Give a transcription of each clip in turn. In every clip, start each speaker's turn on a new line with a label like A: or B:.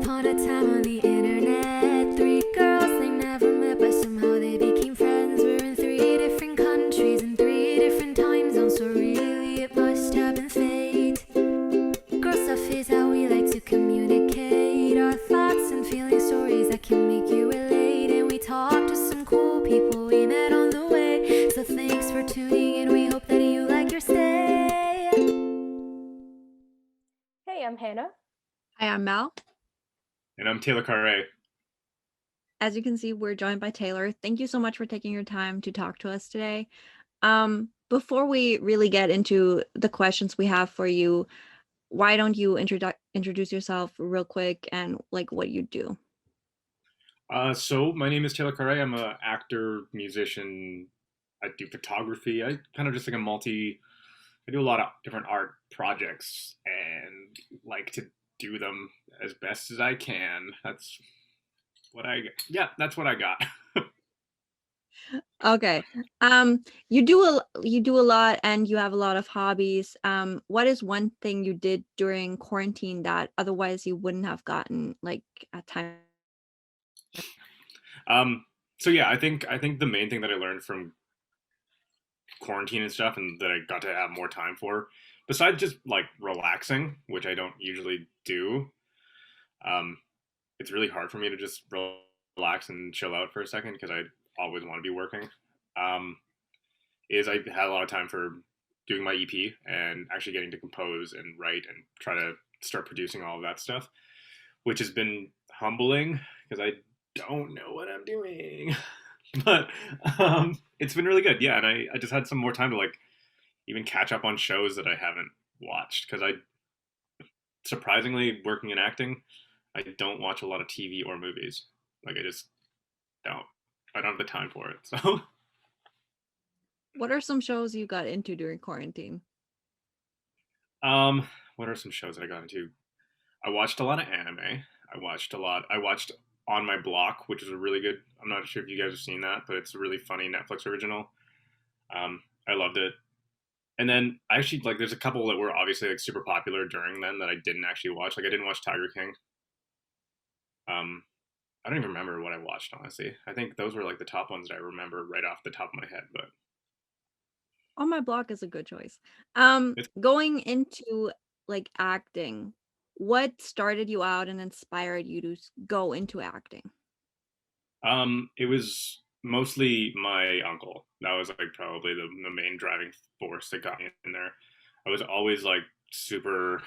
A: upon a time on the internet, three girls they never met, but somehow they became friends. We're in three different countries and three different time zones, so really it must have been fate. Girl stuff is how we like to communicate our thoughts and feeling, stories that can make you relate. And we talk to some cool people we met on the way. So thanks for tuning in. We hope that you like your stay.
B: Hey, I'm Hannah.
C: Hi, I'm Mel.
D: And I'm Taylor Kare.
C: As you can see, we're joined by Taylor. Thank you so much for taking your time to talk to us today. Before we really get into the questions we have for you, why don't you introduce yourself real quick and like what you do?
D: So my name is Taylor Kare. I'm an actor, musician. I do photography. I kind of just like I do a lot of different art projects and like to do them as best as I can. That's what I got.
C: Okay. You do a lot and you have a lot of hobbies. What is one thing you did during quarantine that otherwise you wouldn't have gotten like a time?
D: So yeah, I think the main thing that I learned from quarantine and stuff, and that I got to have more time for, besides just like relaxing, which I don't usually do, um, it's really hard for me to just relax and chill out for a second because I always want to be working. Um, is I had a lot of time for doing my EP and actually getting to compose and write and try to start producing all of that stuff, which has been humbling because I don't know what I'm doing. But it's been really good. Yeah, and I just had some more time to like even catch up on shows that I haven't watched because I surprisingly working in acting, I don't watch a lot of TV or movies. Like I just don't. I don't have the time for it. So
C: What are some shows you got into during quarantine?
D: what are some shows that I got into? I watched a lot of anime. I watched On My Block, which is a really good. I'm not sure if you guys have seen that, but it's a really funny Netflix original. I loved it. And then I actually like there's a couple that were obviously like super popular during then that I didn't actually watch. Like I didn't watch Tiger King. Um, I don't even remember what I watched honestly. I think those were like the top ones that I remember right off the top of my head. But
C: On My Block is a good choice.
D: it's
C: Going into like acting, what started you out and inspired you to go into acting?
D: it was mostly my uncle. That was like probably the main driving force that got me in there. I was always like super.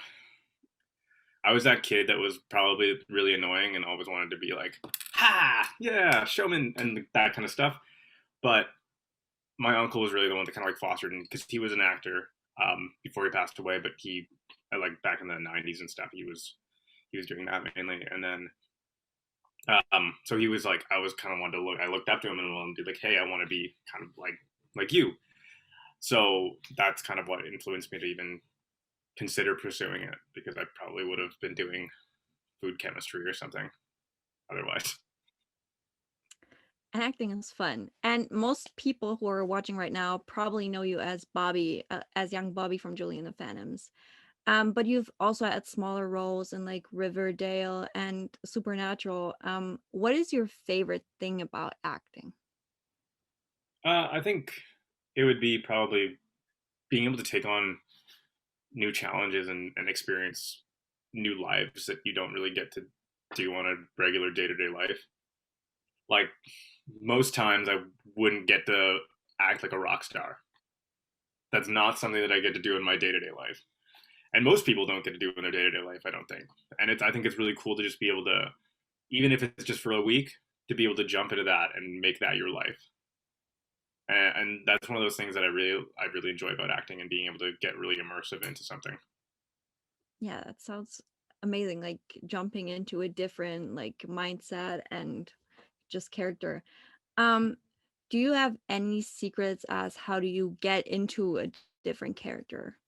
D: I was that kid that was probably really annoying and always wanted to be like, ha, yeah, showman and that kind of stuff. But my uncle was really the one that kind of like fostered him because he was an actor before he passed away. But he, like back in the '90s and stuff, he was doing that mainly. And then so he was like, I was kind of wanted to look. I looked up to him and wanted to be like, hey, I want to be kind of like you. So that's kind of what influenced me to even consider pursuing it because I probably would have been doing food chemistry or something otherwise.
C: Acting is fun, and most people who are watching right now probably know you as Bobby, as young Bobby from Julie and the Phantoms. But you've also had smaller roles in like Riverdale and Supernatural. What is your favorite thing about acting?
D: I think it would be probably being able to take on new challenges and experience new lives that you don't really get to do on a regular day to day life. Like most times, I wouldn't get to act like a rock star. That's not something that I get to do in my day to day life, and most people don't get to do in their day to day life. I don't think, and I think it's really cool to just be able to, even if it's just for a week, to be able to jump into that and make that your life. And that's one of those things that I really enjoy about acting and being able to get really immersive into something.
C: Yeah, that sounds amazing. Like jumping into a different like mindset and just character. Um, do you have any secrets as how do you get into a different character?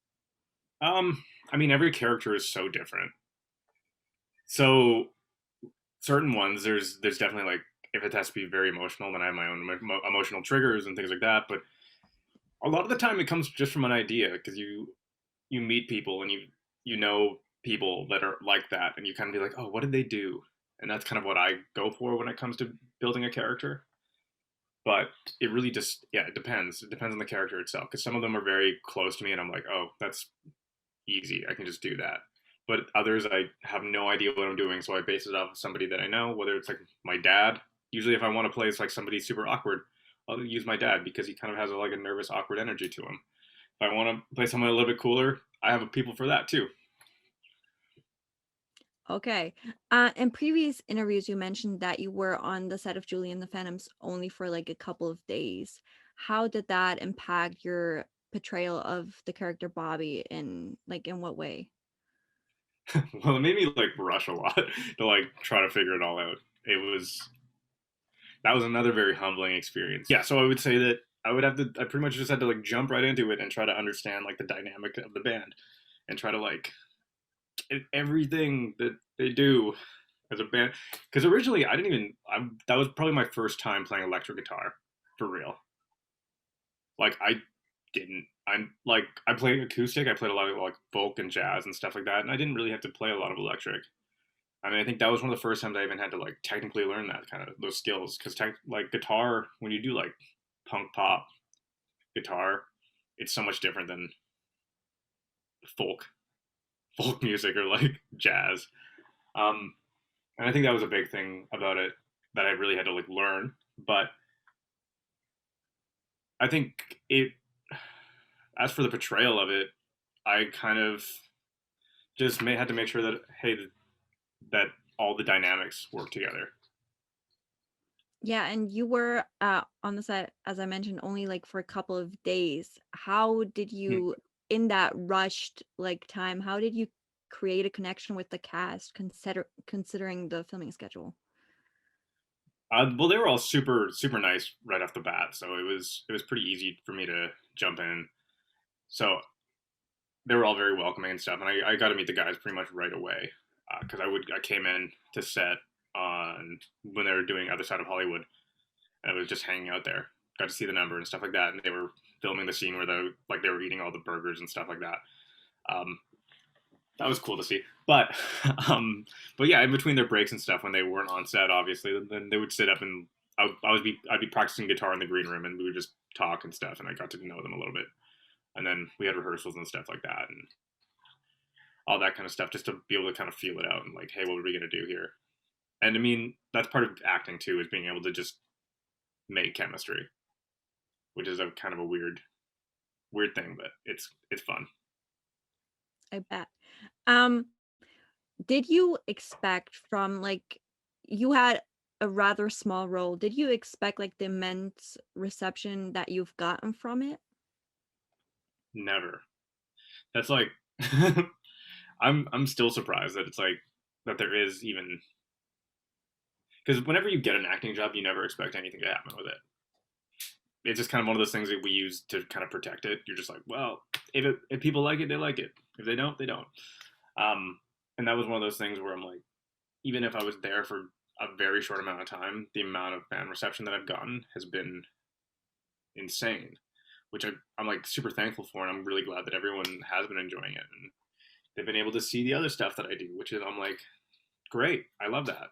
D: I mean, every character is so different. So certain ones, there's definitely like if it has to be very emotional, then I have my own emotional triggers and things like that. But a lot of the time, it comes just from an idea because you meet people and you know people that are like that, and you kind of be like, oh, what did they do? And that's kind of what I go for when it comes to building a character. But it really just, yeah, it depends. It depends on the character itself, because some of them are very close to me, and I'm like, oh, that's easy. I can just do that. But others, I have no idea what I'm doing, so I base it off of somebody that I know, whether it's like my dad. Usually, if I want to play it's like somebody super awkward, I'll use my dad because he kind of has like a nervous, awkward energy to him. If I want to play someone a little bit cooler, I have people for that too.
C: Okay. In previous interviews, you mentioned that you were on the set of Julie and the Phantoms only for like a couple of days. How did that impact your portrayal of the character Bobby in what way?
D: Well, it made me like rush a lot to like try to figure it all out. It was that was another very humbling experience. Yeah, so I would say that I pretty much just had to like jump right into it and try to understand like the dynamic of the band and try to like everything that they do as a band. Because originally I didn't even that was probably my first time playing electric guitar for real. Like I'm like I play acoustic. I played a lot of like folk and jazz and stuff like that, and I didn't really have to play a lot of electric. I mean, I think that was one of the first times I even had to like technically learn that kind of those skills because like guitar, when you do like punk pop guitar, it's so much different than folk folk music or like jazz. Um, and I think that was a big thing about it that I really had to like learn. But I think it, as for the portrayal of it, I kind of just had to make sure that hey, that all the dynamics work together.
C: Yeah, and you were on the set, as I mentioned, only like for a couple of days. How did
D: Hmm.
C: you, in that rushed like time, how did you create a connection with the cast, considering the filming schedule?
D: Well, they were all super nice right off the bat, so it was pretty easy for me to jump in. So they were all very welcoming and stuff, and I got to meet the guys pretty much right away because I came in to set on when they were doing Other Side of Hollywood, and I was just hanging out there. Got to see the number and stuff like that, and they were filming the scene where they were eating all the burgers and stuff like that. Um, that was cool to see. But but yeah, in between their breaks and stuff, when they weren't on set, obviously, then they would sit up and I'd be practicing guitar in the green room, and we would just talk and stuff, and I got to know them a little bit. And then we had rehearsals and stuff like that, and all that kind of stuff, just to be able to kind of feel it out and like, hey, what are we gonna do here? And I mean, that's part of acting too, is being able to just make chemistry, which is a kind of a weird thing, but it's fun.
C: I bet. Um, did you expect from like you had a rather small role, did you expect like the immense reception that you've gotten from it?
D: Never. That's like I'm still surprised that it's like that there is even because whenever you get an acting job, you never expect anything to happen with it. It's just kind of one of those things that we use to kind of protect it. You're just like, well, if people like it, they like it. If they don't, they don't. Um, and that was one of those things where I'm like, even if I was there for a very short amount of time, the amount of fan reception that I've gotten has been insane, which I'm like super thankful for, and I'm really glad that everyone has been enjoying it and they've been able to see the other stuff that I do, which is I'm like, great, I love that.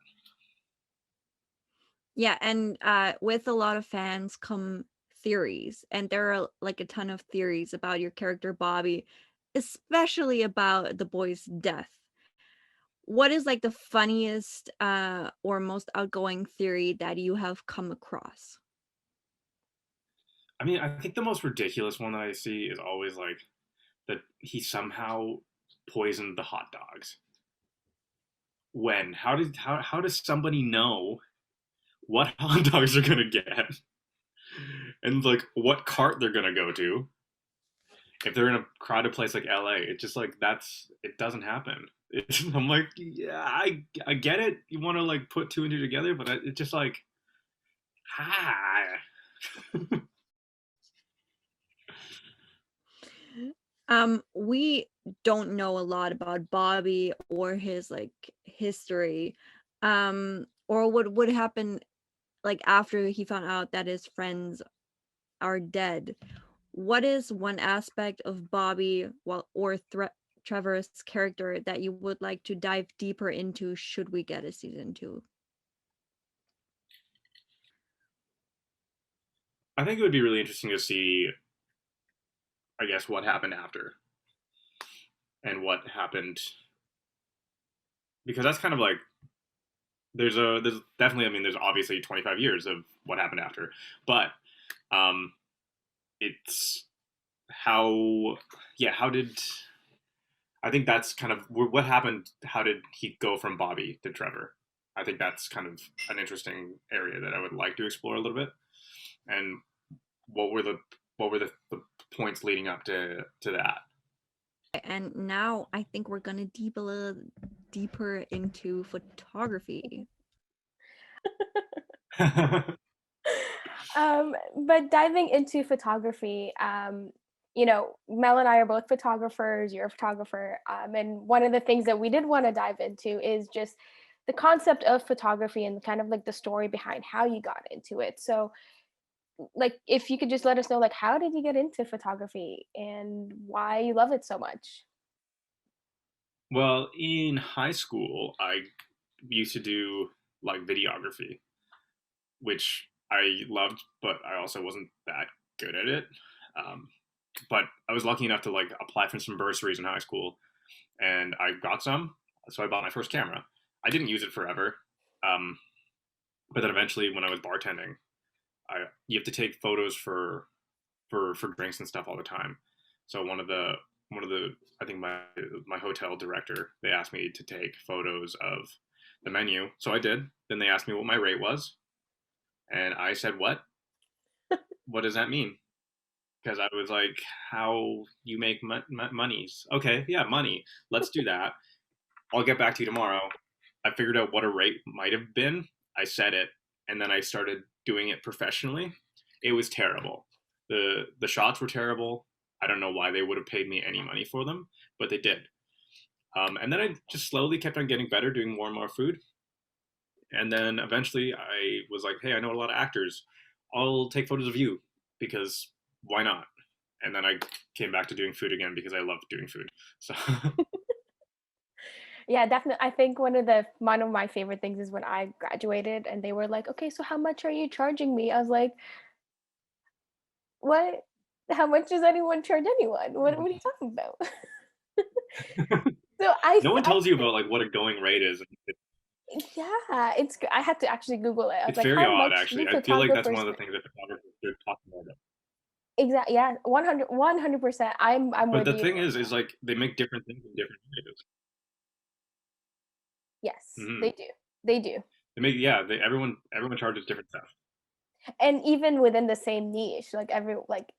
C: Yeah, and with a lot of fans come theories, and there are like a ton of theories about your character Bobby, especially about the boy's death. What is like the funniest or most outgoing theory that you have come across?
D: I mean, I think the most ridiculous one that I see is always like that he somehow poisoned the hot dogs. When? How does somebody know what hot dogs they're gonna get and like what cart they're gonna go to if they're in a crowded place like LA? It's just like it doesn't happen. I'm like, yeah, I get it. You want to like put two and two together, but it's just like, ah.
C: We don't know a lot about Bobby or his like history, or what would happen like after he found out that his friends are dead. What is one aspect of Bobby, well, or Trevor's character that you would like to dive deeper into should we get a season 2?
D: I think it would be really interesting to see, I guess, what happened after and what happened, because that's kind of like there's definitely, I mean, there's obviously 25 years of what happened after, but um, it's how, yeah, how did, I think that's kind of what happened. How did he go from Bobby to Trevor? I think that's kind of an interesting area that I would like to explore a little bit. And what were the points leading up to that?
C: And now I think we're gonna deep a little deeper into photography.
B: But diving into photography, you know, Mel and I are both photographers, you're a photographer. And one of the things that we did want to dive into is just the concept of photography and kind of like the story behind how you got into it. So, like, if you could just let us know, like, how did you get into photography and why you love it so much?
D: Well, in high school, I used to do like videography, which I loved, but I also wasn't that good at it. Um, but I was lucky enough to like apply for some bursaries in high school, and I got some, so I bought my first camera. I didn't use it forever, um, but then eventually, when I was bartending, you have to take photos for drinks and stuff all the time. So one of the I think my hotel director, they asked me to take photos of the menu, so I did. Then they asked me what my rate was, and I said, "What? What does that mean?" Because I was like, "How you make monies? Okay, yeah, money. Let's do that. I'll get back to you tomorrow." I figured out what a rate might have been. I said it, and then I started doing it professionally. It was terrible. The shots were terrible. I don't know why they would have paid me any money for them, but they did. And then I just slowly kept on getting better, doing more and more food. And then eventually I was like, hey, I know a lot of actors. I'll take photos of you because why not? And then I came back to doing food again because I love doing food. So
B: Yeah, definitely. I think one of my favorite things is when I graduated and they were like, "Okay, so how much are you charging me?" I was like, "What? How much does anyone charge anyone? What are you talking about?" So
D: no one tells you about like what a going rate is.
B: yeah, I had to actually Google it. I was
D: It's
B: like,
D: very
B: "How
D: odd,
B: much do
D: actually. I feel like that's one
B: photographers
D: of the
B: make?"
D: things that photographers are talking about.
B: Exactly. Yeah, 100%. I'm
D: But
B: with
D: the
B: you.
D: thing is like they make different things in different ways.
B: Yes,
D: Hmm.
B: they do. They do.
D: They make, yeah. Everyone charges different stuff.
B: And even within the same niche, like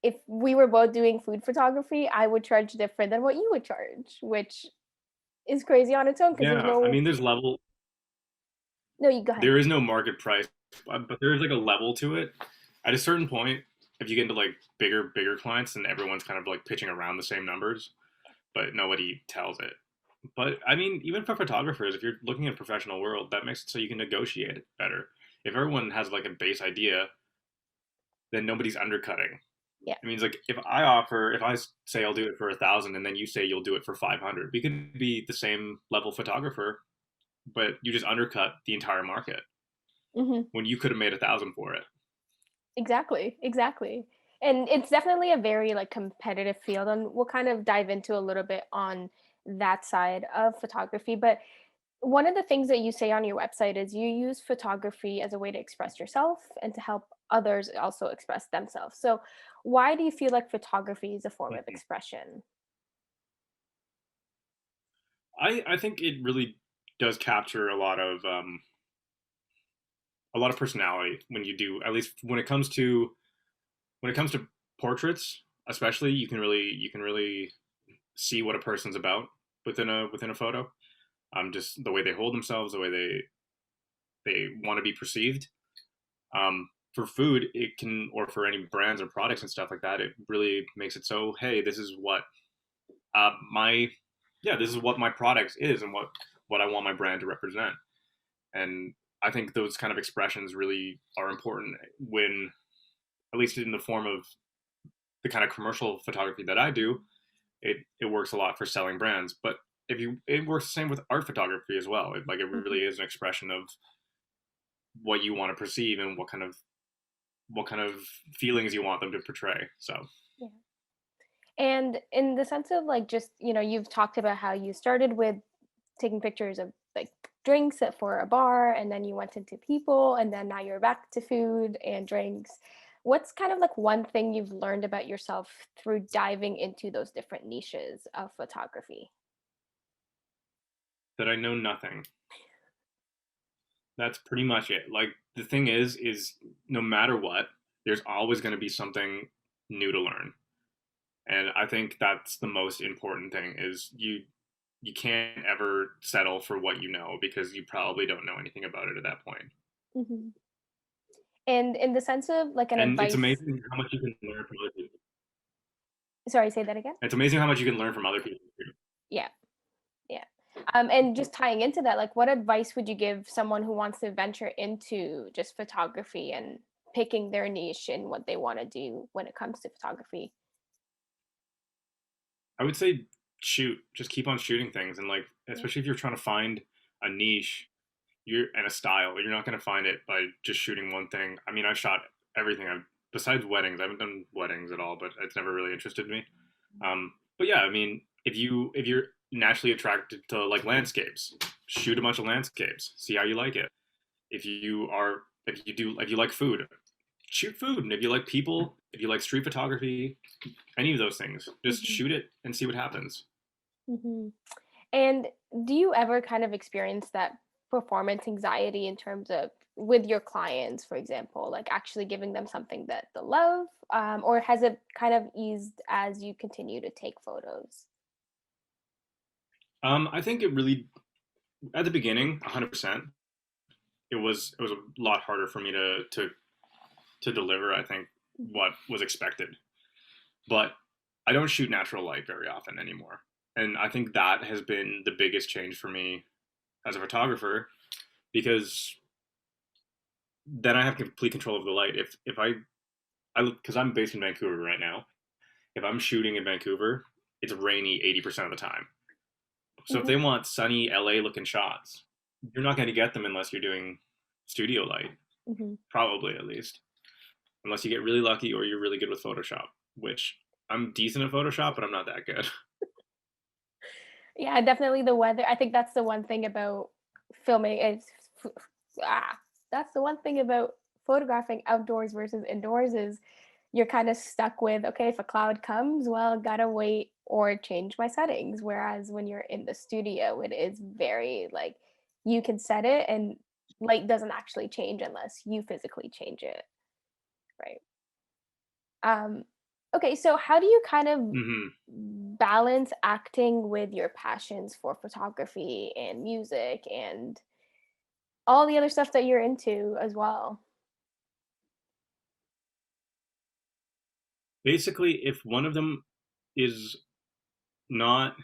B: if we were both doing food photography, I would charge different than what you would charge, which is crazy on its own because there's
D: Yeah, I
B: no
D: mean, there's level.
B: no, you go ahead.
D: There is no market price, but there is like a level to it. At a certain point, if you get into like bigger clients, then everyone's kind of like pitching around the same numbers, but nobody tells it. But I mean, even for photographers, if you're looking at a professional world, that makes it so you can negotiate it better. If everyone has like a base idea, then nobody's undercutting.
B: Yeah.
D: It means like if I say I'll do it for 1,000, and then you say you'll do it for 500, we could be the same level photographer, but you just undercut the entire market
B: Hmm.
D: when you could have made 1,000 for it.
B: Exactly. Exactly. And it's definitely a very like competitive field, and we'll kind of dive into a little bit on that side of photography. But one of the things that you say on your website is you use photography as a way to express yourself and to help others also express themselves. So, why do you feel like photography is a form of
D: Mhm.
B: expression?
D: I think it really does capture a lot of personality when you do, at least when it comes to portraits, especially. You can really see what a person's about within a photo. Just the way they hold themselves, the way they want to be perceived. For food, it can, or for any brands or products and stuff like that, it really makes it so, hey, this is what my yeah, this is what my product is, and what I want my brand to represent. And I think those kind of expressions really are important when, at least in the form of the kind of commercial photography that I do, it works a lot for selling brands. But if you it works the same with art photography as well. It really is an expression of what you want to perceive and what kind of feelings you want them to portray. So
B: Yeah. And in the sense of like just, you've talked about how you started with taking pictures of like drinks for a bar, and then you went into people, and then now you're back to food and drinks. What's kind of like one thing you've learned about yourself through diving into those different niches of photography?
D: that I know nothing. That's pretty much it. Like the thing is no matter what, there's always going to be something new to learn. And I think that's the most important thing is you can't ever settle for what you know because you probably don't know anything about it at that point.
B: Hmm. And in the sense of like an
D: And it's
B: advice,
D: amazing how much you can learn from other people.
B: sorry, say that again.
D: It's amazing how much you can learn from other people too.
B: Yeah, yeah. And just tying into that, like, what advice would you give someone who wants to venture into just photography and picking their niche and what they want to do when it comes to photography?
D: I would say shoot, just keep on shooting things and like
B: Yeah.
D: especially if you're trying to find a niche you're and a style. You're not going to find it by just shooting one thing. I mean, I've shot everything. I've besides weddings. I haven't done weddings at all, but it's never really interested me. But yeah, I mean, if you're naturally attracted to like landscapes, shoot a bunch of landscapes. See how you like it. If you like food, shoot food. And if you like people, if you like street photography, any of those things, just
B: Hmm.
D: shoot it and see what happens.
B: Hmm. And do you ever kind of experience that performance anxiety in terms of with your clients, for example, like actually giving them something that they love, or has it kind of eased as you continue to take photos?
D: I think it really at the beginning, 100%. It was a lot harder for me to deliver. I think what was expected, but I don't shoot natural light very often anymore, and I think that has been the biggest change for me as a photographer because then I have complete control of the light. If I because I'm based in Vancouver right now. If I'm shooting in Vancouver, it's rainy 80% of the time. So if
B: Hmm.
D: they want sunny LA looking shots, you're not going to get them unless you're doing studio light,
B: Hmm.
D: probably at least. Unless you get really lucky or you're really good with Photoshop, which I'm decent at Photoshop, but I'm not that good.
B: Yeah, definitely the weather. I think that's the one thing about filming is ah, that's the one thing about photographing outdoors versus indoors is you're kind of stuck with, okay, if a cloud comes, well, gotta wait or change my settings. Whereas when you're in the studio, it is very like you can set it and light doesn't actually change unless you physically change it, right? Um, okay, so how do you kind of
D: Hmm.
B: balance acting with your passions for photography and music and all the other stuff that you're into as well?
D: Basically, if one of them is not,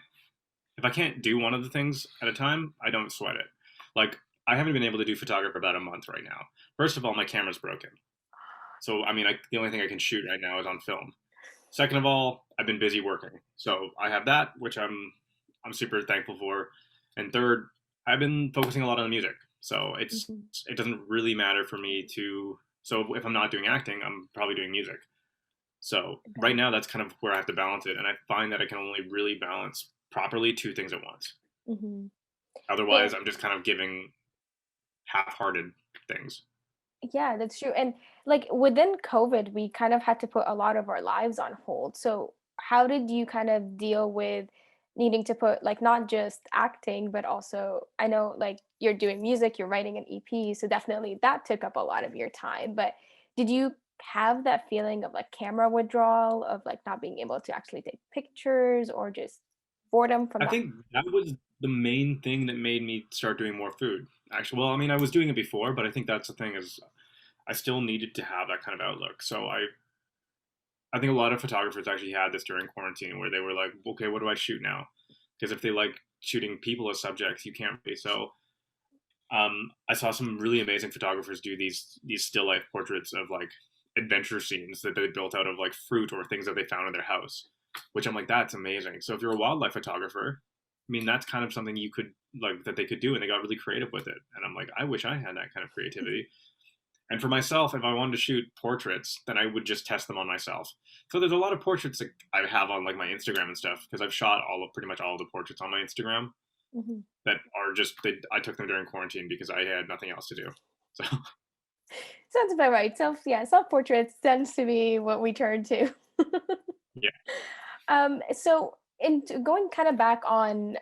D: if I can't do one of the things at a time, I don't sweat it. Like, I haven't been able to do photography for about a month right now. First of all, my camera's broken. So, I mean, the only thing I can shoot right now is on film. Second of all, I've been busy working, so I have that, which I'm super thankful for. And third, I've been focusing a lot on the music, so
B: Mhm.
D: it doesn't really matter for me to. So if I'm not doing acting, I'm probably doing music. So right
B: Okay.
D: now, that's kind of where I have to balance it, and I find that I can only really balance properly two things at once.
B: Mhm.
D: Otherwise,
B: And
D: I'm just kind of giving half-hearted things.
B: yeah, that's true. And like within COVID, we kind of had to put a lot of our lives on hold. So how did you kind of deal with needing to put like not just acting, but also I know like you're doing music, you're writing an EP, so definitely that took up a lot of your time. But did you have that feeling of like camera withdrawal of like not being able to actually take pictures or just boredom from
D: I
B: not?
D: think that was the main thing that made me start doing more food. Actually, well, I mean, I was doing it before, but I think that's the thing is I still needed to have that kind of outlook. So I think a lot of photographers actually had this during quarantine where they were like, okay, what do I shoot now? Because if they like shooting people as subjects, you can't be. So I saw some really amazing photographers do these still life portraits of like adventure scenes that they built out of like fruit or things that they found in their house. which I'm like, that's amazing. So if you're a wildlife photographer, I mean, that's kind of something you could like that they could do, and they got really creative with it. And I'm like, I wish I had that kind of creativity. And for myself, if I wanted to shoot portraits, then I would just test them on myself. So there's a lot of portraits that I have on like my Instagram and stuff because I've shot pretty much all of the portraits on my Instagram
B: Mhm.
D: that are just I took them during quarantine because I had nothing else to do. So
B: Sounds about right. Self portraits tends to be what we turn to.
D: yeah,
B: So going kind of back on,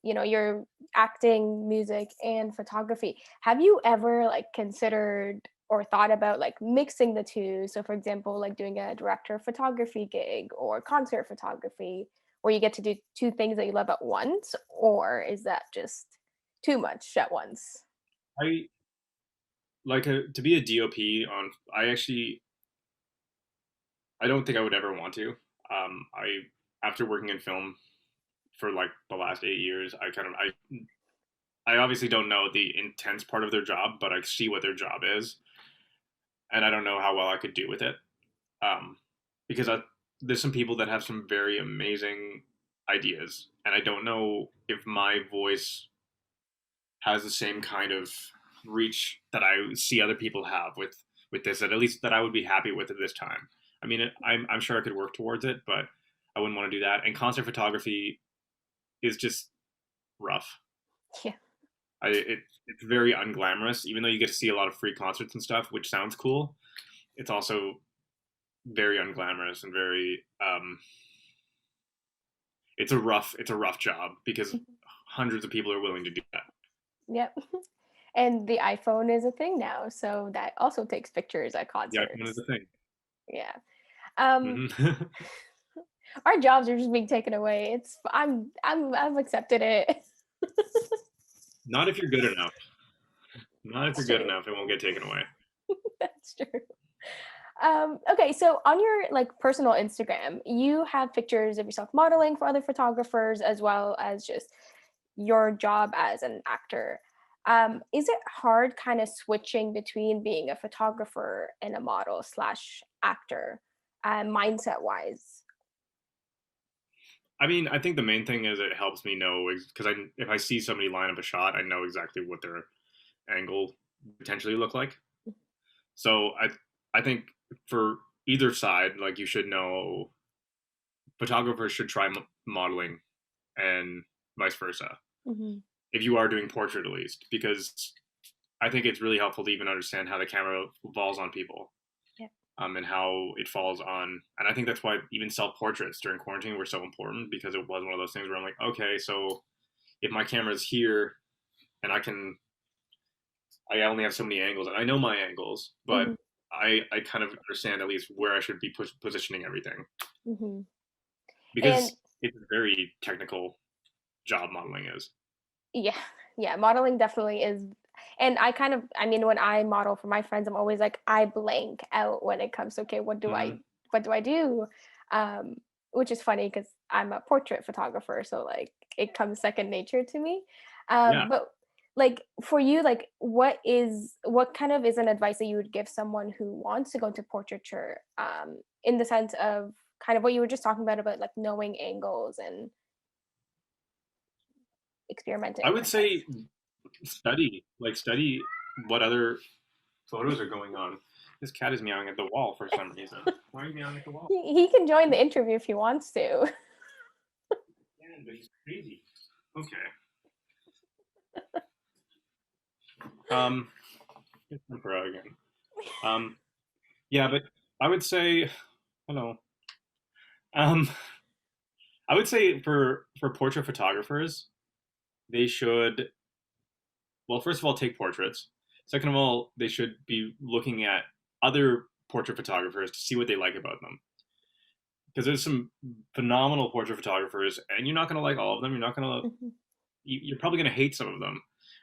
B: your acting, music, and photography, have you ever like considered or thought about like mixing the two? So, for example, like doing a director of photography gig or concert photography, where you get to do two things that you love at once, or is that just too much at once?
D: I like to be a DOP on. I don't think I would ever want to. I after working in film for like the last 8 years, I obviously don't know the intense part of their job, but I see what their job is, and I don't know how well I could do with it. Um, because there's some people that have some very amazing ideas, and I don't know if my voice has the same kind of reach that I see other people have with this. At least that I would be happy with at this time. I mean, I'm sure I could work towards it, but I wouldn't want to do that. And concert photography is just rough.
B: Yeah.
D: It's very unglamorous, even though you get to see a lot of free concerts and stuff, which sounds cool. It's also very unglamorous and very it's a rough job because hundreds of people are willing to do that.
B: Yep. And the iPhone is a thing now, so that also takes pictures at
D: The iPhone is
B: concerts.
D: a thing.
B: Yeah. Um,
D: Hmm.
B: our jobs are just being taken away. I've accepted it.
D: Not if you're good enough. Not if you're
B: That's
D: good
B: true.
D: enough, it won't get taken away.
B: That's true. Okay, so on your like personal Instagram, you have pictures of yourself modeling for other photographers as well as just your job as an actor. Is it hard kind of switching between being a photographer and a model slash actor, mindset wise?
D: I mean, I think the main thing is it helps me know because if I see somebody line up a shot, I know exactly what their angle potentially look like. So I think for either side, like you should know, photographers should try modeling and vice versa.
B: Hmm.
D: If you are doing portrait at least, because I think it's really helpful to even understand how the camera falls on people,
B: Yeah.
D: and how it falls on. And I think that's why even self portraits during quarantine were so important because it was one of those things where I'm like, okay, so if my camera's here and I only have so many angles, and I know my angles, but
B: Hmm.
D: I kind of understand at least where I should be positioning everything
B: Hmm. And
D: because it's a very technical job modeling is.
B: yeah, yeah, modeling definitely is. And I mean, when I model for my friends, I'm always like, I blank out when it comes to, okay,
D: Hmm.
B: what do I do? Um, which is funny because I'm a portrait photographer, so like it comes second nature to me.
D: Yeah,
B: But like for you, like what kind of is an advice that you would give someone who wants to go into portraiture, in the sense of kind of what you were just talking about like knowing angles and
D: I
B: experimenting,
D: would
B: I guess.
D: say study what other photos are going on. This cat is meowing at the wall for some reason. Why are you meowing at the wall?
B: He can join the interview if he wants to.
D: Yeah, but he's crazy. Okay. Um, it's Emperor again. Um, yeah, but I would say hello. Um, I would say for portrait photographers, they should well, first of all, take portraits. Second of all, they should be looking at other portrait photographers to see what they like about them. Because there's some phenomenal portrait photographers, and you're not going to like all of them. You're not going to
B: Mhm.
D: you're probably going to hate some of them,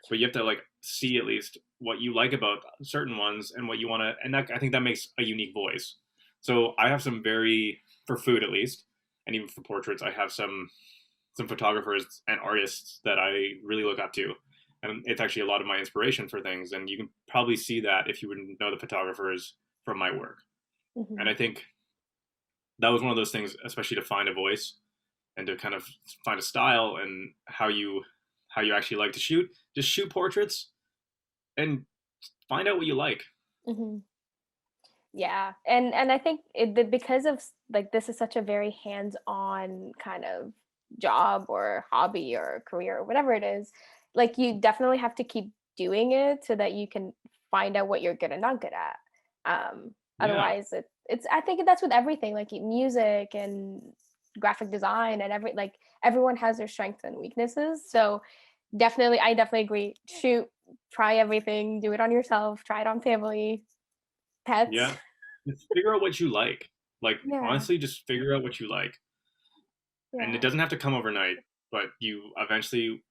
D: but you have to like see at least what you like about certain ones and what you want to, and that I think that makes a unique voice. So I have some very for food at least, and even for portraits, I have some photographers and artists that I really look up to, and it's actually a lot of my inspiration for things. And you can probably see that if you would know the photographers from my work. And
B: Mhm.
D: I think that was one of those things, especially to find a voice and to kind of find a style and how you actually like to shoot. Just shoot portraits and find out what you like.
B: Hmm. Yeah, and I think because of like this is such a very hands-on kind of job or hobby or career or whatever it is, like you definitely have to keep doing it so that you can find out what you're good and not good at.
D: Yeah,
B: Otherwise, it's I think that's with everything, like music and graphic design and like everyone has their strengths and weaknesses. So definitely, I definitely agree. Shoot, try everything, do it on yourself, try it on family, pets.
D: yeah. Just figure out what you like. Like
B: Yeah.
D: honestly, just figure out what you like, and it
B: Yeah.
D: doesn't have to come overnight, but you eventually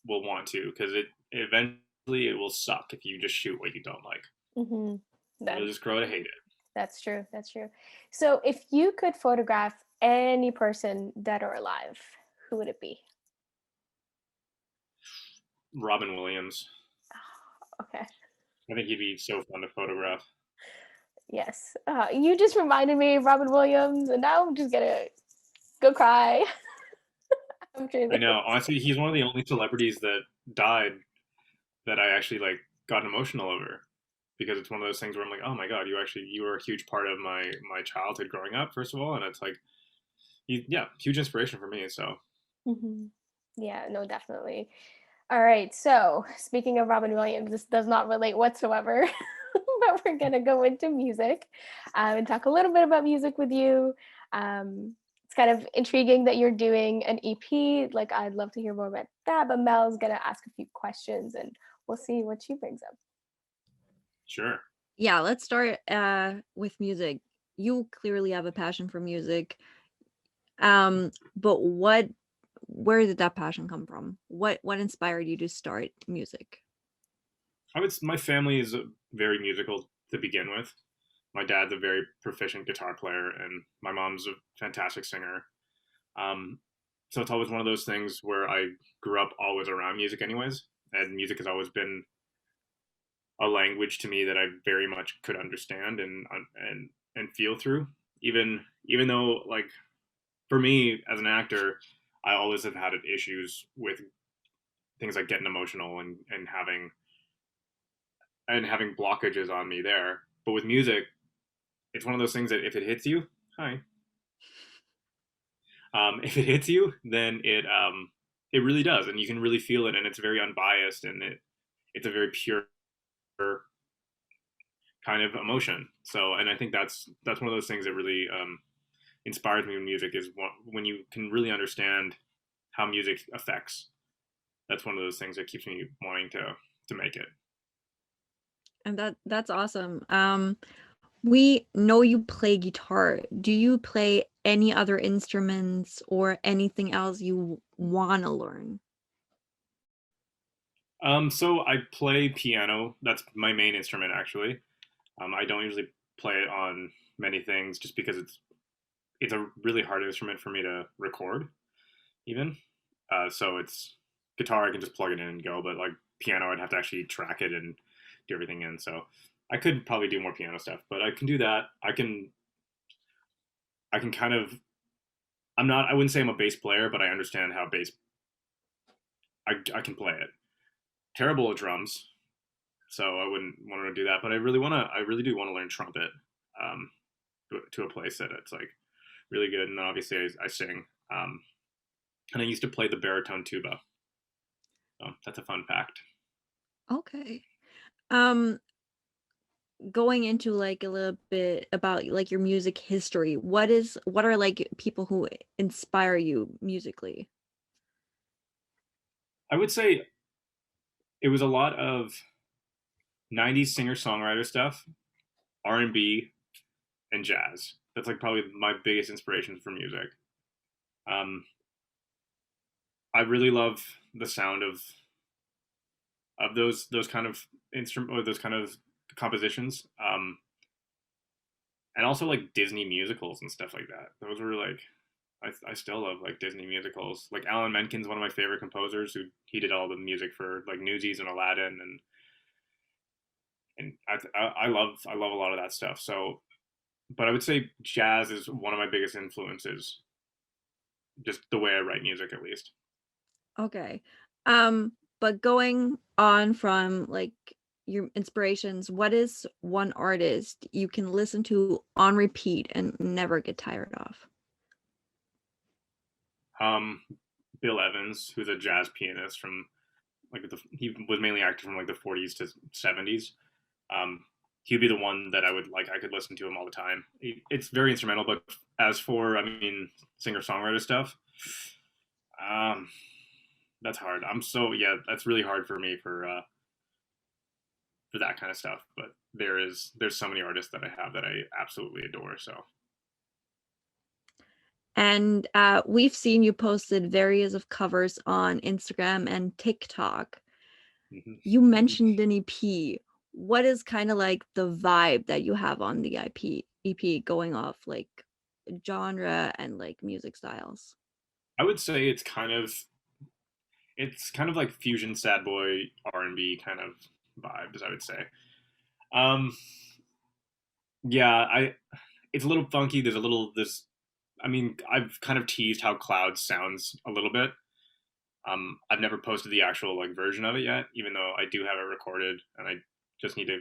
D: will want to because it eventually it will suck if you just shoot what you don't like.
B: Hmm.
D: You'll
B: That's
D: just grow to hate it.
B: that's true. That's true. So, if you could photograph any person, dead or alive, who would it be?
D: Robin Williams.
B: Okay.
D: I think he'd be so fun to photograph.
B: Yes. You just reminded me of Robin Williams, and now I'm just gonna go cry. I'm
D: I
B: truly.
D: know. Honestly, he's one of the only celebrities that died that I actually like got emotional over because it's one of those things where I'm like, oh my god, you were a huge part of my childhood growing up, first of all, and it's like, yeah, huge inspiration for me. So
B: Hmm. Yeah. No. Definitely. All right. So, speaking of Robin Williams, this does not relate whatsoever, but we're gonna go into music, and talk a little bit about music with you. It's kind of intriguing that you're doing an EP. Like, I'd love to hear more about that, but Mel's gonna ask a few questions, and we'll see what she brings up.
D: sure.
C: Yeah, let's start with music. You clearly have a passion for music. But where did that passion come from? What inspired you to start music?
D: My family is very musical to begin with. My dad's a very proficient guitar player, and my mom's a fantastic singer. Um, so it's always one of those things where I grew up always around music, anyways, and music has always been a language to me that I very much could understand and feel through. Even though like for me as an actor, I always have had issues with things like getting emotional and having blockages on me there. But with music, it's one of those things that if it hits you, hi, if it hits you, then it really does, and you can really feel it, and it's very unbiased, and it's a very pure kind of emotion. So, and I think that's one of those things that really inspires me in music is when you can really understand how music affects. That's one of those things that keeps me wanting to make it.
C: And that's awesome. We know you play guitar. Do you play any other instruments or anything else you want to learn?
D: So I play piano. That's my main instrument, actually. I don't usually play it on many things just because it's a really hard instrument for me to record, even. So it's guitar. I can just plug it in and go, but like piano, I'd have to actually track it and do everything in. So I could probably do more piano stuff, but I can do that. I can kind of. I'm not. I wouldn't say I'm a bass player, but I understand how bass. I can play it. Terrible at drums, so I wouldn't want to do that. But I really want to. I really do want to learn trumpet, um, to a place that it's like really good. And obviously, I sing, and I used to play the baritone tuba. So that's a fun fact.
C: Okay. Um, Going into like a little bit about like your music history. What are like people who inspire you musically?
D: I would say it was a lot of '90s singer-songwriter stuff, R&B, and jazz. That's like probably my biggest inspirations for music. Um, I really love the sound of those kind of instrument or those kind of compositions. And also like Disney musicals and stuff like that. Those were like I still love like Disney musicals. Like Alan Menken's one of my favorite composers who he did all the music for like Newsies and Aladdin and I love a lot of that stuff. So but I would say jazz is one of my biggest influences, just the way I write music, at least.
C: Okay. Um, but going on from like your inspirations, what is one artist you can listen to on repeat and never get tired of?
D: Um, Bill Evans, who's a jazz pianist from he was mainly active from like the 40s to 70s. Um, he'd be the one that I could listen to him all the time. It's very instrumental, but as for singer songwriter stuff, um, that's hard. That's really hard for me for that kind of stuff. But there's so many artists that I have that I absolutely adore. So
C: And we've seen you posted various of covers on Instagram and TikTok.
D: mhm.
C: You mentioned an EP. What is kind of like the vibe that you have on the EP going off like genre and like music styles?
D: I would say it's kind of like fusion sad boy R&B kind of vibes, I would say. Um, yeah, I it's a little funky. There's a little this. I've kind of teased how Clouds sounds a little bit. I've never posted the actual like version of it yet, even though I do have it recorded, and I just need to.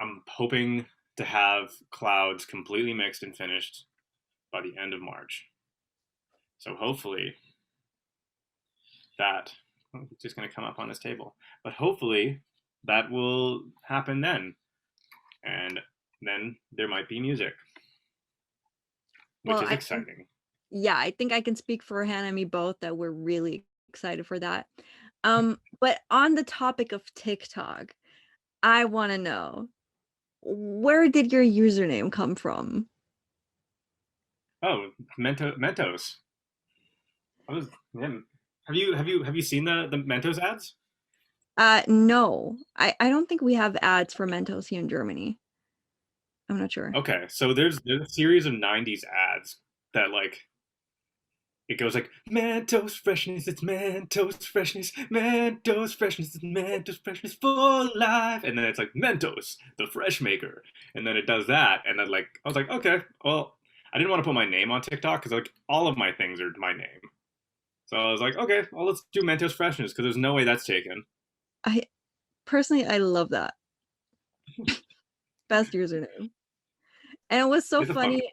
D: I'm hoping to have Clouds completely mixed and finished by the end of March. So hopefully that it's just going to come up on this table, but hopefully that will happen then, and then there might be music, which
C: Well,
D: is
C: I think,
D: exciting.
C: yeah, I think I can speak for Hannah and me both that we're really excited for that. But on the topic of TikTok, I want to know, where did your username come from?
D: Oh, Mentos. I was. Yeah. Have you seen the Mentos ads?
C: No, I don't think we have ads for Mentos here in Germany. I'm not sure.
D: Okay, so there's a series of '90s ads that like it goes like Mentos freshness, it's Mentos freshness, Mentos freshness, it's Mentos freshness for life, and then it's like Mentos, the fresh maker, and then it does that, and then like I was like, okay, well, I didn't want to put my name on TikTok because like all of my things are my name, so I was like, okay, well let's do Mentos freshness because there's no way that's taken.
C: I personally, I love that. Best username. And it was so
D: It's a fun,
C: funny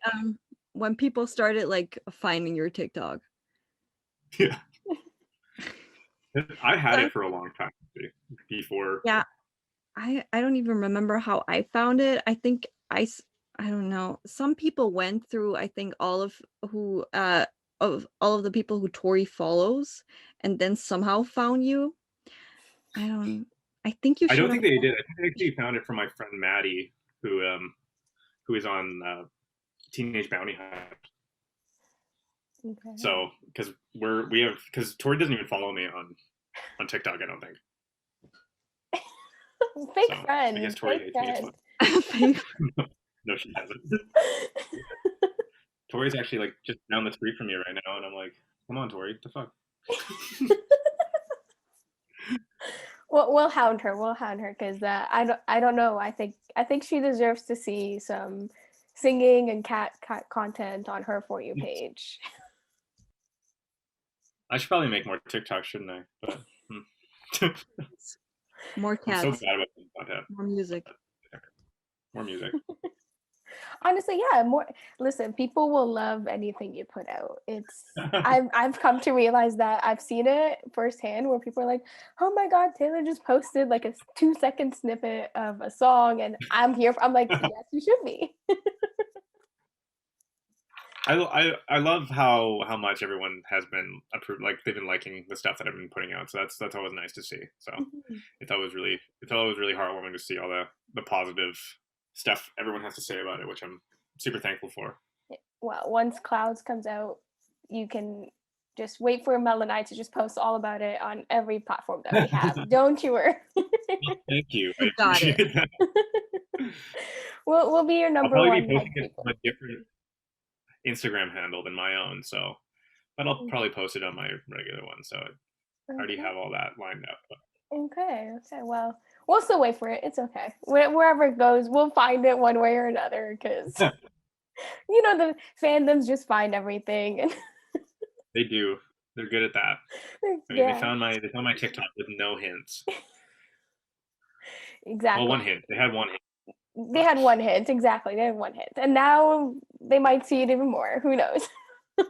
C: when people started like finding your TikTok.
D: yeah. I had
C: So,
D: it for a long time before.
C: yeah, I don't even remember how I found it. I think I don't know. Some people went through I think all of all of the people who Tori follows and then somehow found you. I don't I think you
D: I
C: should
D: don't
C: have
D: think they did. I think they actually found it from my friend Maddie, who is on Teenage Bounty Hunt.
B: Okay.
D: So because Tori doesn't even follow me on TikTok. I don't think.
B: Fake
D: So I guess
B: friend.
D: Tori
B: Fake
D: hates me as
B: friend.
D: well. No, she doesn't. Tori's actually like just down the street from me right now, and I'm like, come on, Tori, what the fuck?
B: We'll hound her. We'll hound her because I don't know. I think she deserves to see some singing and cat content on her For You page.
D: I should probably make more TikToks, shouldn't I? But
C: more
D: I'm so
C: cats,
D: bad about content.
C: more music.
D: More music.
B: Honestly, yeah, more listen, people will love anything you put out. I've come to realize that I've seen it firsthand where people are like, "Oh my god, Taylor just posted like a 2-second snippet of a song and I'm like, "Yes, you should be."
D: I love how much everyone has been approved, like they've been liking the stuff that I've been putting out. So that's always nice to see. So
B: Mhm.
D: it's always really heartwarming to see all the positive stuff everyone has to say about it, which I'm super thankful for.
B: Well, once Clouds comes out, you can just wait for Mel and I to just post all about it on every platform that we have. Don't you worry.
D: Thank you. I
C: You got it.
D: appreciate that.
B: We'll be your
D: I'll
B: number
D: probably be
B: one hype
D: posting it
B: people.
D: on a different Instagram handle than my own, but I'll probably post it on my regular one. So I already
B: Okay.
D: have all that lined up.
B: Okay. Okay. Well, we'll still wait for it. It's okay. Wherever it goes, we'll find it one way or another. Because the fandoms just find everything, and
D: They do. They're good at that. I mean,
B: yeah,
D: they found my TikTok with no hints. Well,
B: exactly.
D: one hint. They had one hint.
B: They had one hint. Exactly. They had one hint, and now they might see it even more. Who knows?
D: Who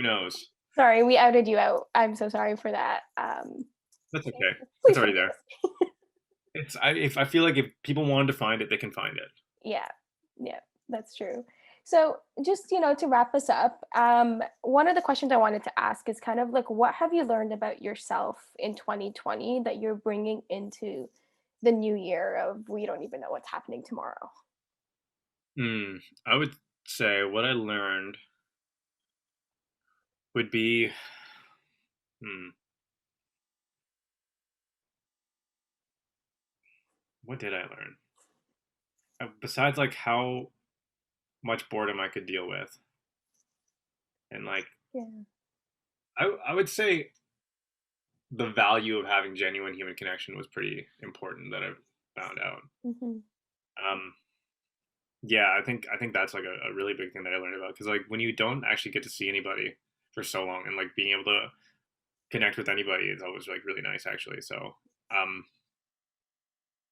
D: knows?
B: Sorry, we outed you out. I'm so sorry for that.
D: That's okay.
B: Please
D: It's already
B: forgive
D: there.
B: us.
D: If I feel like if people wanted to find it, they can find it.
B: Yeah, yeah, that's true. So just, to wrap us up, one of the questions I wanted to ask is kind of like, what have you learned about yourself in 2020 that you're bringing into the new year of we don't even know what's happening tomorrow?
D: I would say what I learned would be, hmm, what did I learn? Besides like how much boredom I could deal with, and like
B: Yeah.
D: I would say the value of having genuine human connection was pretty important that I've found out.
B: Hmm.
D: Um, yeah, I think that's like a really big thing that I learned about because like when you don't actually get to see anybody for so long and like being able to connect with anybody is always like really nice actually. So um,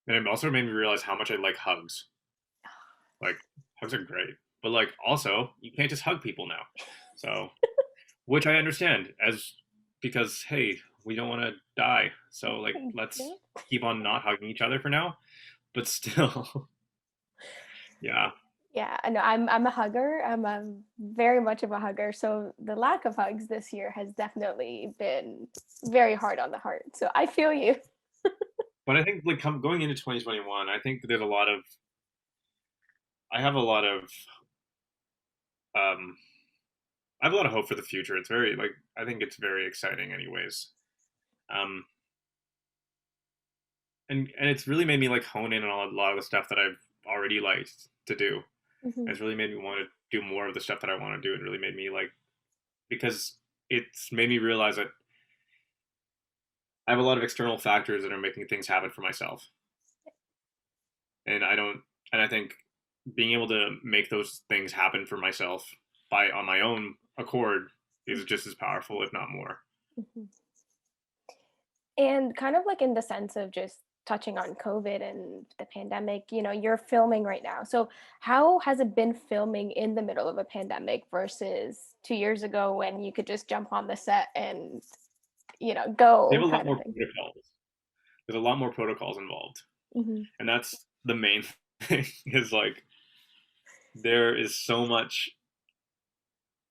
D: and it also made me realize how much I like hugs. Like hugs are great, but like also you can't just hug people now. So which I understand as because hey, we don't want to die. So like let's
B: Yeah.
D: keep on not hugging each other for now. But still, yeah.
B: Yeah, I know. I'm a hugger. I'm a very much of a hugger. So the lack of hugs this year has definitely been very hard on the heart. So I feel you.
D: But I think like going into 2021, I think there's a lot of I have a lot of um I have a lot of hope for the future. It's very like I think it's very exciting anyways. Um and it's really made me like hone in on a lot of the stuff that I've already liked to do.
B: Hmm.
D: It's really made me want to do more of the stuff that I want to do. It really made me like because it's made me realize that I have a lot of external factors that are making things happen for myself. And I don't and I think being able to make those things happen for myself by on my own accord is just as powerful, if not more.
B: Hmm. And kind of like in the sense of just touching on COVID and the pandemic, you're filming right now. So how has it been filming in the middle of a pandemic versus 2 years ago when you could just jump on the set and,
D: They have
B: go
D: a lot
B: kind of
D: more
B: thing?
D: protocols. There's a lot more protocols involved,
B: Hmm.
D: and that's the main thing. Is like there is so much.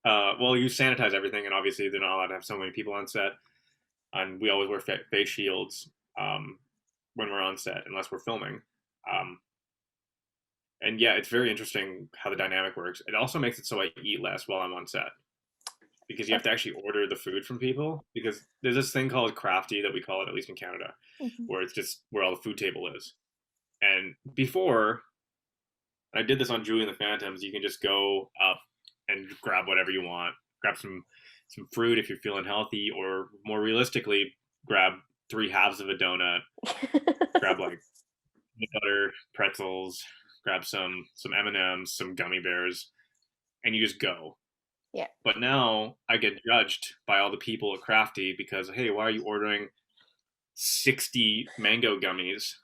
D: Well, you sanitize everything, and obviously they're not allowed to have so many people on set, and we always wear face shields when we're on set, unless we're filming. Um, and yeah, it's very interesting how the dynamic works. It also makes it so I eat less while I'm on set because you have to actually order the food from people because there's this thing called crafty that we call it at least in Canada,
B: Hmm.
D: where it's just where all the food table is. And before I did this on Julie and the Phantoms, you can just go up and grab whatever you want. Grab some fruit if you're feeling healthy, or more realistically, grab three halves of a donut. Grab like peanut butter, pretzels. Grab some M&Ms, some gummy bears, and you just go.
B: Yeah.
D: But now I get judged by all the people at Crafty because hey, why are you ordering 60 mango gummies?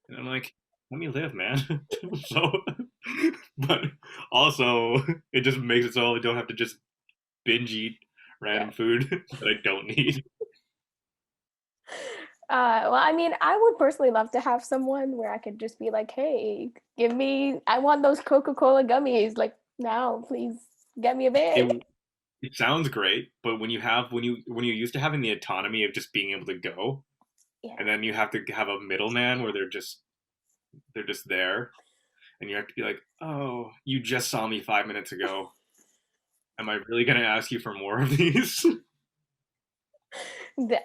D: And I'm like, let me live, man. So, but also, it just makes it so I don't have to just binge eat
B: Yeah.
D: random food that I don't need.
B: Well, I mean, I would personally love to have someone where I could just be like, "Hey, I want those Coca-Cola gummies, like now, please get me a bag."
D: It it sounds great, but when you used to having the autonomy of just being able to go,
B: Yeah.
D: and then you have to have a middleman where they're just there, and you have to be like, oh, you just saw me 5 minutes ago. Am I really gonna ask you for more of these?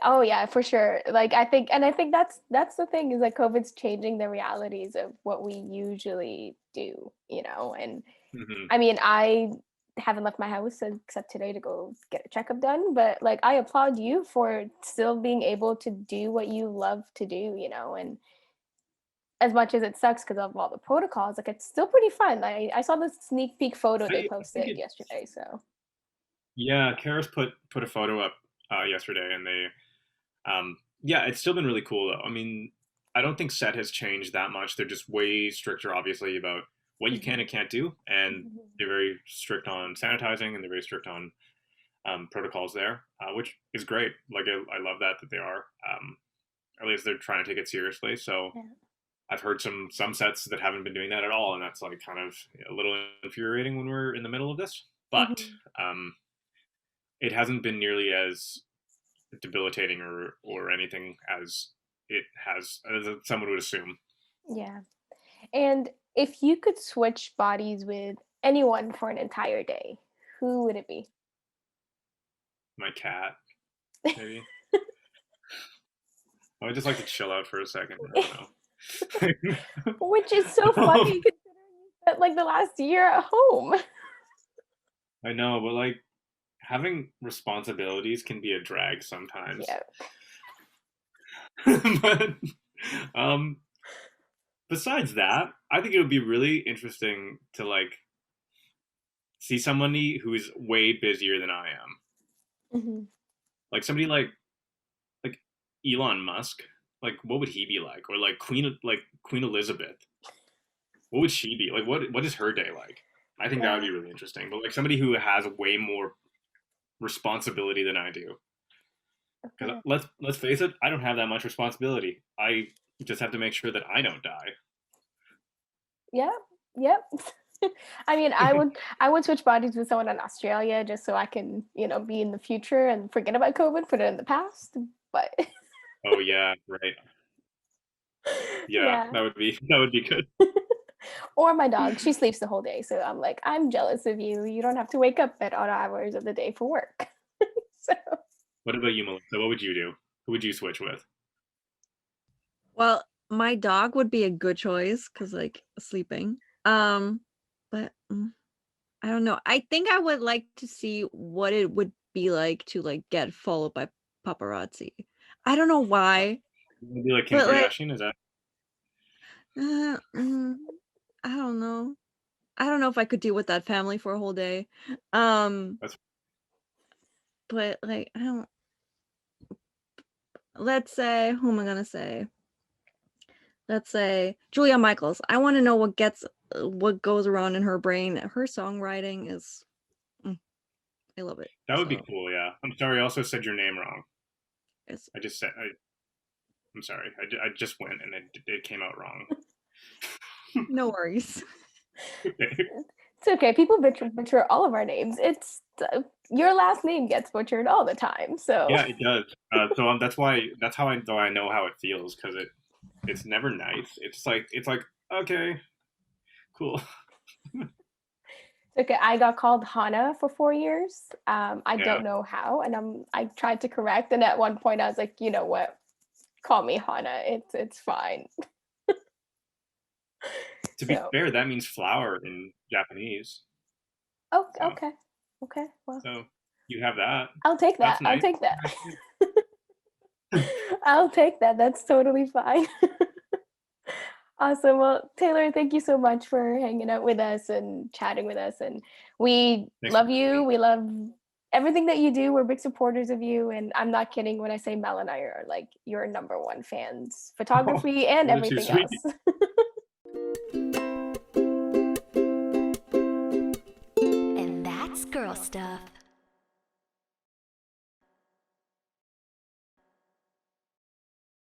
B: Oh yeah, for sure. Like I think that's the thing is like COVID's changing the realities of what we usually do, And
D: Hmm.
B: I mean, I haven't left my house except today to go get a checkup done. But like, I applaud you for still being able to do what you love to do, you know, and as much as it sucks because of all the protocols, like it's still pretty fun. I saw the sneak peek photo they
D: I think
B: posted yesterday. So
D: yeah, Karis put a photo up yesterday, and they yeah, it's still been really cool though. I mean, I don't think set has changed that much. They're just way stricter, obviously, about what you can and can't do, and they're very strict on sanitizing, and they're very strict on protocols there, which is great. Like I love that they are. At least they're trying to take it seriously. So
B: yeah.
D: I've heard some sets that haven't been doing that at all, and that's like kind of a little infuriating when we're in the middle of this. But it hasn't been nearly as debilitating or anything as it has, as someone would assume.
B: Yeah. And if you could switch bodies with anyone for an entire day, who would it be?
D: My cat, maybe. I would just like to chill out for a second. I don't know.
B: Which is so funny considering you spent like the last year at home.
D: I know, but like having responsibilities can be a drag sometimes.
B: Yeah.
D: But besides that, I think it would be really interesting to like see somebody who is way busier than I am. Like somebody like Elon Musk. Like what would he be like? Or like Queen Elizabeth. What would she be? Like what is her day like? I think that would be really interesting. But like somebody who has way more responsibility than I do. Because let's face it, I don't have that much responsibility. I just have to make sure that I don't die.
B: Yep. I mean, I would switch bodies with someone in Australia just so I can, you know, be in the future and forget about COVID, put it in the past. But
D: oh yeah, right. Yeah, that would be good.
B: Or my dog, she sleeps the whole day, so I'm like, I'm jealous of you. You don't have to wake up at odd hours of the day for work. So.
D: What about you, Melissa? What would you do? Who would you switch with?
C: Well, my dog would be a good choice because like sleeping. But I don't know. I think I would like to see what it would be like to like get followed by paparazzi. I don't know why.
D: Would be like Kim Kardashian, is that?
C: I don't know. I don't know if I could deal with that family for a whole day. But like I don't. Let's say, who am I gonna say? Let's say Julia Michaels. I want to know what goes around in her brain. Her songwriting is, I love it.
D: That would be cool. Yeah. I'm sorry. I also said your name wrong. I just said I'm sorry. I just went and it came out wrong.
C: No worries.
B: It's okay. People butcher all of our names. It's your last name gets butchered all the time. So
D: yeah, it does. So that's how I know how it feels, because it's never nice. It's like okay, cool.
B: Okay, I got called HANA for 4 years. I don't know how, and I tried to correct, and at one point I was like, you know what, call me HANA. It's fine.
D: To be fair, that means flower in Japanese.
B: Oh, so. Okay. Well,
D: so you have that.
B: I'll take that. Nice. I'll take that. I'll take that. That's totally fine. Awesome. Well, Taylor, thank you so much for hanging out with us and chatting with us. And we love you. We love everything that you do. We're big supporters of you. And I'm not kidding when I say Mel and I are like your #1 fans, photography and everything else.